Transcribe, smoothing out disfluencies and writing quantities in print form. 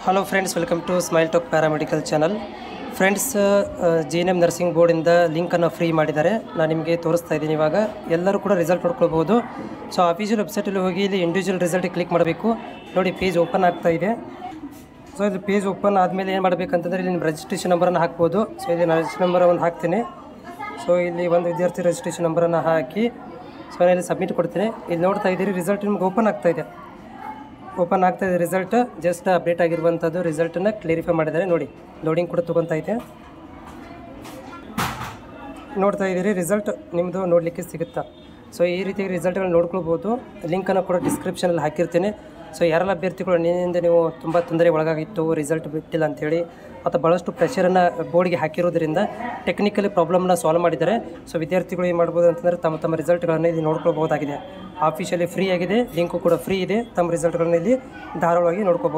Hello friends, welcome to Smile Talk paramedical channel. Friends, JNM nursing ಬೋರ್ಡಿಂದ ಲಿಂಕನ್ನು free ಮಾಡಿದ್ದಾರೆ. ನಾನು ನಿಮಗೆ ತೋರಿಸ್ತಾ ಇದ್ದೀನಿ. ಇವಾಗ ಎಲ್ಲರೂ ಕೂಡ ರಿಸಲ್ಟ್ ನೋಡ್ಕೊಳ್ಬೋದು. ಸೊ ಅಫಿಷಿಯಲ್ ವೆಬ್ಸೈಟಲ್ಲಿ ಹೋಗಿ ಇಲ್ಲಿ ಇಂಡಿವಿಜುವಲ್ ರಿಸಲ್ಟ್ ಕ್ಲಿಕ್ ಮಾಡಬೇಕು. ನೋಡಿ, ಪೇಜ್ ಓಪನ್ ಆಗ್ತಾ ಇದೆ. ಸೊ ಇದು ಪೇಜ್ ಓಪನ್ ಆದಮೇಲೆ ಏನು ಮಾಡಬೇಕಂತಂದರೆ ಇಲ್ಲಿ ನಿಮ್ಮ ರಿಜಿಸ್ಟ್ರೇಷನ್ ನಂಬರನ್ನು ಹಾಕ್ಬೋದು. ಸೊ ಇಲ್ಲಿ ನಾನು ರಿಜಿಸ್ಟ್ರೇಷನ್ ನಂಬರ್ ಒಂದು ಹಾಕ್ತೀನಿ. ಸೊ ಇಲ್ಲಿ ಒಂದು ವಿದ್ಯಾರ್ಥಿ ರಿಜಿಸ್ಟ್ರೇಷನ್ ನಂಬರನ್ನು ಹಾಕಿ ಸೊ ನಾನು ಇಲ್ಲಿ ಸಬ್ಮಿಟ್ ಕೊಡ್ತೀನಿ. ಇಲ್ಲಿ ನೋಡ್ತಾ ಇದ್ದೀರಿ, ರಿಸಲ್ಟ್ ನಿಮ್ಗೆ ಓಪನ್ ಆಗ್ತಾ ಇದೆ. ರಿಸಲ್ಟ್ ಜಸ್ಟ್ ಅಪ್ಡೇಟ್ ಆಗಿರುವಂಥದ್ದು. ರಿಸಲ್ಟನ್ನು ಕ್ಲಿಯರಿಫೈ ಮಾಡಿದ್ದಾರೆ. ನೋಡಿ, ಲೋಡಿಂಗ್ ಕೂಡ ತೊಗೊತಾ ಇದೆ. ನೋಡ್ತಾ ಇದ್ದೀರಿ, ರಿಸಲ್ಟ್ ನಿಮ್ಮದು ನೋಡಲಿಕ್ಕೆ ಸಿಗುತ್ತಾ. ಸೊ ಈ ರೀತಿ ರಿಸಲ್ಟ್ಗಳನ್ನ ನೋಡ್ಕೊಳ್ಬೋದು. ಲಿಂಕನ್ನು ಕೂಡ ಡಿಸ್ಕ್ರಿಪ್ಷನಲ್ಲಿ ಹಾಕಿರ್ತೀನಿ. ಸೊ ಯಾರೆಲ್ಲ ಅಭ್ಯರ್ಥಿಗಳು ನಿನ್ನಿಂದ ನೀವು ತುಂಬ ತೊಂದರೆ ಒಳಗಾಗಿತ್ತು, ರಿಸಲ್ಟ್ ಬಿಟ್ಟಿಲ್ಲ ಅಂಥೇಳಿ, ಅಥವಾ ಭಾಳಷ್ಟು ಪ್ರೆಷರನ್ನು ಬೋರ್ಡ್ಗೆ ಹಾಕಿರೋದ್ರಿಂದ ಟೆಕ್ನಿಕಲಿ ಪ್ರಾಬ್ಲಮ್ನ ಸಾಲ್ವ್ ಮಾಡಿದ್ದಾರೆ. ಸೊ ವಿದ್ಯಾರ್ಥಿಗಳು ಏನು ಮಾಡ್ಬೋದು ಅಂತಂದರೆ ತಮ್ಮ ರಿಸಲ್ಟ್ಗಳನ್ನು ಇಲ್ಲಿ ನೋಡ್ಕೊಳ್ಬೋದಾಗಿದೆ. ಆಫಿಷಿಯಲಿ ಫ್ರೀ ಆಗಿದೆ, ಲಿಂಕು ಕೂಡ ಫ್ರೀ ಇದೆ. ತಮ್ಮ ರಿಸಲ್ಟ್ಗಳನ್ನ ಇಲ್ಲಿ ಧಾರಾಳವಾಗಿ ನೋಡ್ಕೋಬೋದು.